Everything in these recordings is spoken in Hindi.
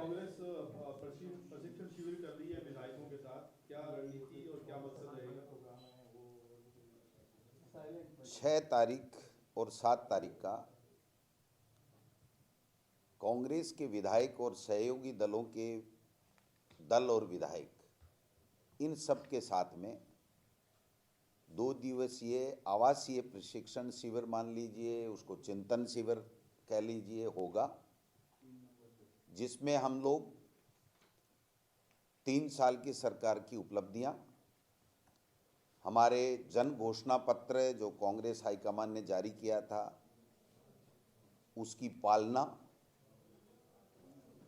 कांग्रेस प्रशिक्षण शिविर कर रही है विधायकों के साथ, क्या रणनीति और क्या मकसद रहेगा? 6 तारीख और 7 तारीख का कांग्रेस के विधायक और सहयोगी दलों के दल और विधायक इन सब के साथ में 2 दिवसीय आवासीय प्रशिक्षण शिविर मान लीजिए, उसको चिंतन शिविर कह लीजिए, होगा, जिसमें हम लोग 3 साल की सरकार की उपलब्धियां, हमारे जन घोषणा पत्र जो कांग्रेस हाईकमान ने जारी किया था उसकी पालना,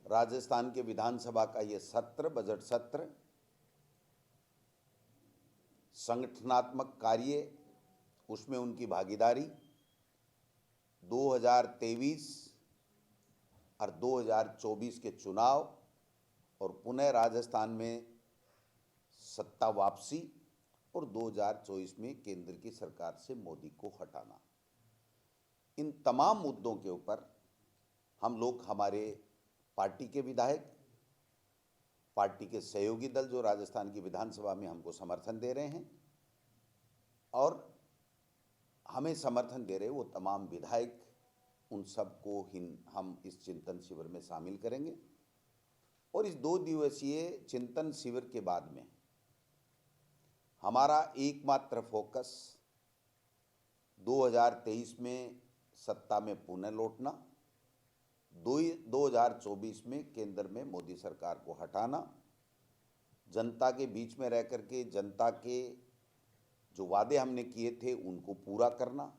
राजस्थान के विधानसभा का ये सत्र, बजट सत्र, संगठनात्मक कार्य, उसमें उनकी भागीदारी, 2023 और 2024 के चुनाव और पुनः राजस्थान में सत्ता वापसी और 2024 में केंद्र की सरकार से मोदी को हटाना। इन तमाम मुद्दों के ऊपर हम लोग, हमारे पार्टी के विधायक, पार्टी के सहयोगी दल जो राजस्थान की विधानसभा में हमको समर्थन दे रहे हैं और हमें समर्थन दे रहे वो तमाम विधायक, उन सबको हम इस चिंतन शिविर में शामिल करेंगे। और इस 2 दिवसीय चिंतन शिविर के बाद में हमारा एकमात्र फोकस 2023 में सत्ता में पुनः लौटना, 2024 में केंद्र में मोदी सरकार को हटाना, जनता के बीच में रह करके जनता के जो वादे हमने किए थे उनको पूरा करना।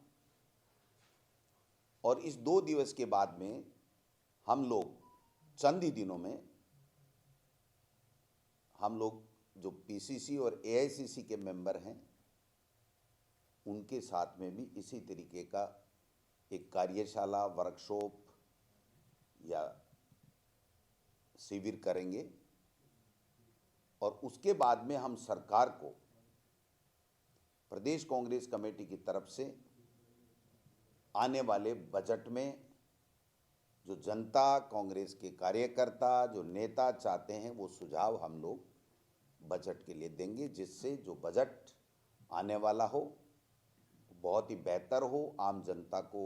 और इस 2 दिवस के बाद में हम लोग चंद ही दिनों में हम लोग जो पीसीसी और एआईसीसी के मेंबर हैं उनके साथ में भी इसी तरीके का एक कार्यशाला, वर्कशॉप या शिविर करेंगे। और उसके बाद में हम सरकार को प्रदेश कांग्रेस कमेटी की तरफ से आने वाले बजट में जो जनता, कांग्रेस के कार्यकर्ता, जो नेता चाहते हैं वो सुझाव हम लोग बजट के लिए देंगे, जिससे जो बजट आने वाला हो बहुत ही बेहतर हो, आम जनता को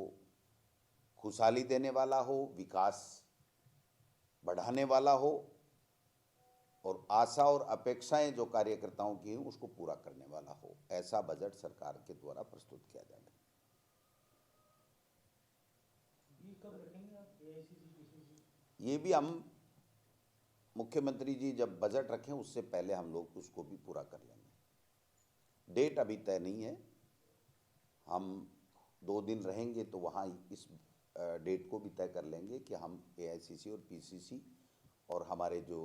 खुशहाली देने वाला हो, विकास बढ़ाने वाला हो और आशा और अपेक्षाएं जो कार्यकर्ताओं की हैं उसको पूरा करने वाला हो। ऐसा बजट सरकार के द्वारा प्रस्तुत किया जाएगा। ये भी हम मुख्यमंत्री जी जब बजट रखें उससे पहले हम लोग उसको भी पूरा कर लेंगे। डेट अभी तय नहीं है, हम 2 दिन रहेंगे तो वहाँ इस डेट को भी तय कर लेंगे कि हम एआईसीसी और पीसीसी और हमारे जो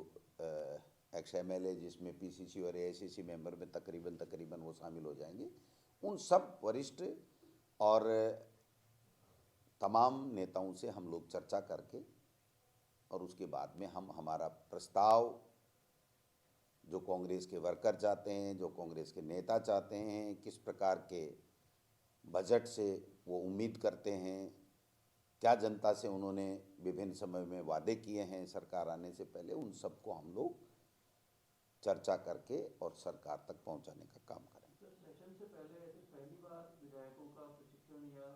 XMLA जिसमें पीसीसी और एआईसीसी मेंबर में तकरीबन वो शामिल हो जाएंगे, उन सब वरिष्ठ और तमाम नेताओं से हम लोग चर्चा करके और उसके बाद में हम हमारा प्रस्ताव, जो कांग्रेस के वर्कर चाहते हैं, जो कांग्रेस के नेता चाहते हैं, किस प्रकार के बजट से वो उम्मीद करते हैं, क्या जनता से उन्होंने विभिन्न समय में वादे किए हैं सरकार आने से पहले, उन सबको हम लोग चर्चा करके और सरकार तक पहुंचाने का काम करेंगे। सेशन से पहले ऐसे पहली बार विधायकों का प्रशिक्षण या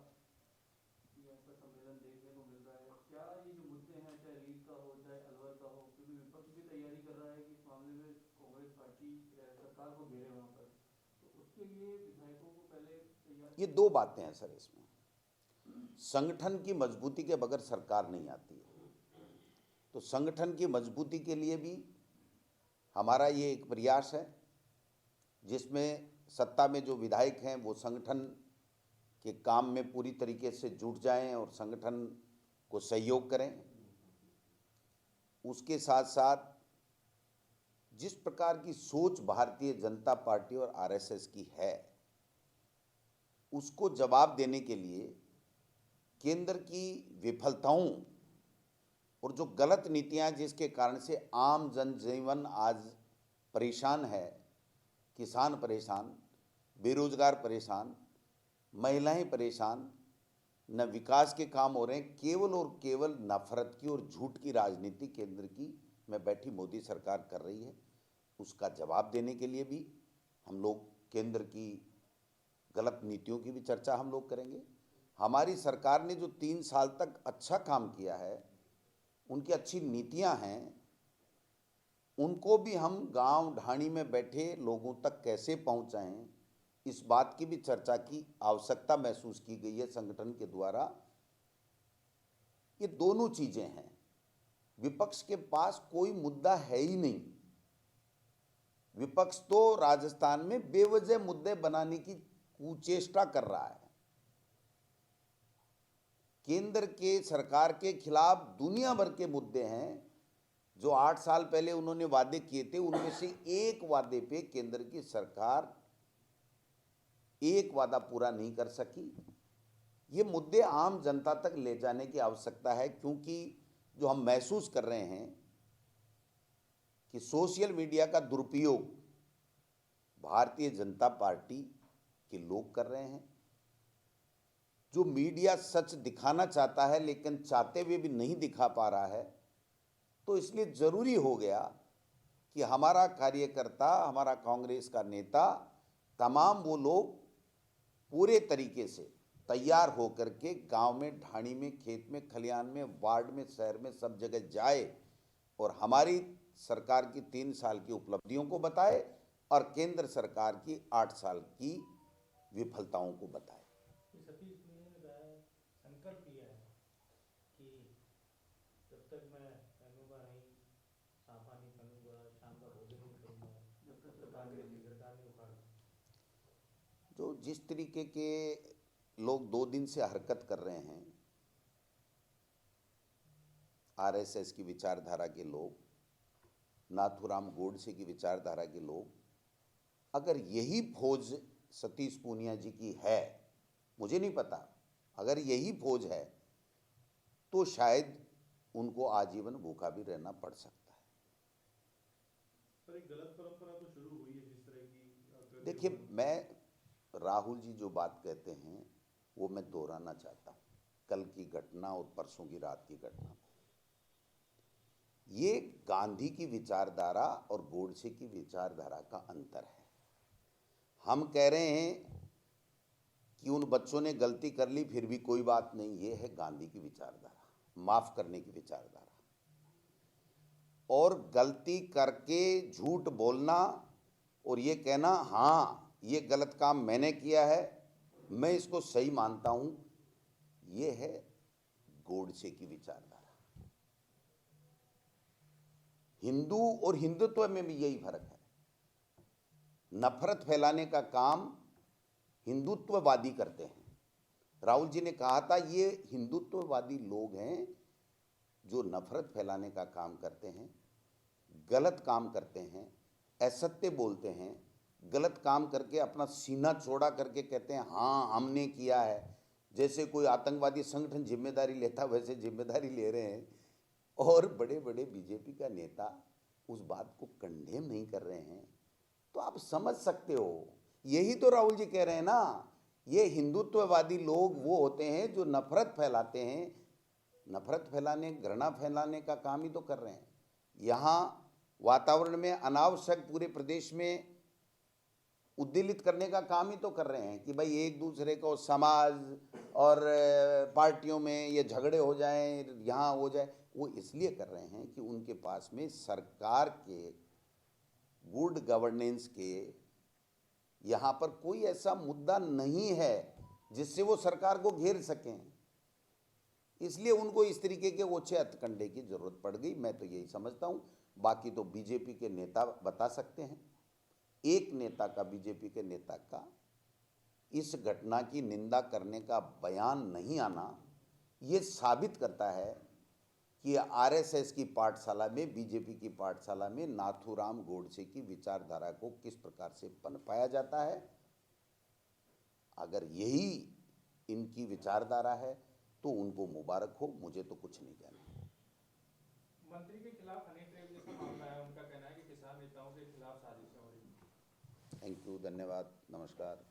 ऐसा सम्मेलन देखने को मिल रहा है। क्या ये जो मुद्दे हैं, चाहे रीट का हो चाहे अलवर का हो, क्योंकि विपक्ष भी तैयारी कर रहा है कि इस मामले में कांग्रेस पार्टी सरकार को घेरे वहाँ पर, तो उसके लिए विधायकों को पहले तैयार। ये 2 बातें हैं सर इसमें। संगठन की मजबूती के बगैर सरकार नहीं आती है, तो संगठन की मजबूती के लिए भी हमारा ये एक प्रयास है जिसमें सत्ता में जो विधायक हैं वो संगठन के काम में पूरी तरीके से जुट जाएं और संगठन को सहयोग करें। उसके साथ साथ जिस प्रकार की सोच भारतीय जनता पार्टी और आरएसएस की है उसको जवाब देने के लिए केंद्र की विफलताओं और जो गलत नीतियां जिसके कारण से आम जनजीवन आज परेशान है, किसान परेशान, बेरोजगार परेशान, महिलाएं परेशान, न विकास के काम हो रहे हैं, केवल और केवल नफरत की और झूठ की राजनीति केंद्र की में बैठी मोदी सरकार कर रही है। उसका जवाब देने के लिए भी हम लोग केंद्र की गलत नीतियों की भी चर्चा हम लोग करेंगे। हमारी सरकार ने जो 3 साल तक अच्छा काम किया है, उनकी अच्छी नीतियां हैं, उनको भी हम गांव ढाणी में बैठे लोगों तक कैसे पहुंचाएं, इस बात की भी चर्चा की आवश्यकता महसूस की गई है संगठन के द्वारा। ये दोनों चीजें हैं। विपक्ष के पास कोई मुद्दा है ही नहीं। विपक्ष तो राजस्थान में बेवजह मुद्दे बनाने की कुचेष्टा कर रहा है। केंद्र के सरकार के खिलाफ दुनिया भर के मुद्दे हैं जो 8 साल पहले उन्होंने वादे किए थे, उनमें से एक वादे पे केंद्र की सरकार एक वादा पूरा नहीं कर सकी। ये मुद्दे आम जनता तक ले जाने की आवश्यकता है, क्योंकि जो हम महसूस कर रहे हैं कि सोशल मीडिया का दुरुपयोग भारतीय जनता पार्टी के लोग कर रहे हैं। जो मीडिया सच दिखाना चाहता है लेकिन चाहते हुए भी नहीं दिखा पा रहा है, तो इसलिए जरूरी हो गया कि हमारा कार्यकर्ता, हमारा कांग्रेस का नेता, तमाम वो लोग पूरे तरीके से तैयार होकर के गांव में, ढाणी में, खेत में, खलिहान में, वार्ड में, शहर में, सब जगह जाए और हमारी सरकार की 3 साल की उपलब्धियों को बताए और केंद्र सरकार की 8 साल की विफलताओं को बताए। सतीश पूनिया ने कहा है, संकल्प किया है कि जब तक मैं रहूंगा नहीं, साफा नहीं पहनूंगा, शाम का भोजन नहीं करूंगा, जब तक सरकार नहीं उखाड़। जो जिस तरीके के लोग 2 दिन से हरकत कर रहे हैं, आरएसएस की विचारधारा के लोग, नाथूराम गोडसे की विचारधारा के लोग, अगर यही फौज सतीश पूनिया जी की है, मुझे नहीं पता, अगर यही फौज है तो शायद उनको आजीवन भूखा भी रहना पड़ सकता है। पर एक गलत परंपरा तो शुरू हुई है जिस तरह की। देखिए, मैं राहुल जी जो बात कहते हैं वो मैं दोहराना चाहता हूँ, कल की घटना और परसों की रात की घटना। ये गांधी की विचारधारा और गोडसे की विचारधारा का अंतर है। हम कह रहे हैं कि उन बच्चों ने गलती कर ली, फिर भी कोई बात नहीं, ये है गांधी की विचारधारा, माफ करने की विचारधारा। और गलती करके झूठ बोलना और ये कहना हाँ ये गलत काम मैंने किया है, मैं इसको सही मानता हूं, ये है गोडसे की विचारधारा। हिंदू और हिंदुत्व में भी यही फर्क है। नफरत फैलाने का काम हिंदुत्ववादी करते हैं। राहुल जी ने कहा था ये हिंदुत्ववादी लोग हैं जो नफरत फैलाने का काम करते हैं, गलत काम करते हैं, असत्य बोलते हैं, गलत काम करके अपना सीना चौड़ा करके कहते हैं हाँ हमने किया है। जैसे कोई आतंकवादी संगठन जिम्मेदारी लेता वैसे जिम्मेदारी ले रहे हैं। और बड़े बड़े बीजेपी का नेता उस बात को कंडेम नहीं कर रहे हैं, तो आप समझ सकते हो। यही तो राहुल जी कह रहे हैं ना, ये हिंदुत्ववादी लोग वो होते हैं जो नफरत फैलाते हैं। नफरत फैलाने, घृणा फैलाने का काम ही तो कर रहे हैं। यहाँ वातावरण में अनावश्यक पूरे प्रदेश में उद्दीलित करने का काम ही तो कर रहे हैं कि भाई एक दूसरे को समाज और पार्टियों में ये झगड़े हो जाएं, यहाँ हो जाए। वो इसलिए कर रहे हैं कि उनके पास में सरकार के गुड गवर्नेंस के यहाँ पर कोई ऐसा मुद्दा नहीं है जिससे वो सरकार को घेर सकें। इसलिए उनको इस तरीके के ओछे हथकंडे की जरूरत पड़ गई। मैं तो यही समझता हूँ, बाकी तो बीजेपी के नेता बता सकते हैं। एक नेता का, बीजेपी के नेता का इस घटना की निंदा करने का बयान नहीं आना, ये साबित करता है कि आरएसएस की पाठशाला में, बीजेपी की पाठशाला में नाथूराम गोडसे की विचारधारा को किस प्रकार से पनपाया जाता है। अगर यही इनकी विचारधारा है तो उनको मुबारक हो, मुझे तो कुछ नहीं कहना। मंत्री के खिलाफ हनी ट्रैप जैसा मामला है, उनका कहना है कि किसान नेताओं के खिलाफ साजिशें हो रही हैं। थैंक यू, धन्यवाद, नमस्कार।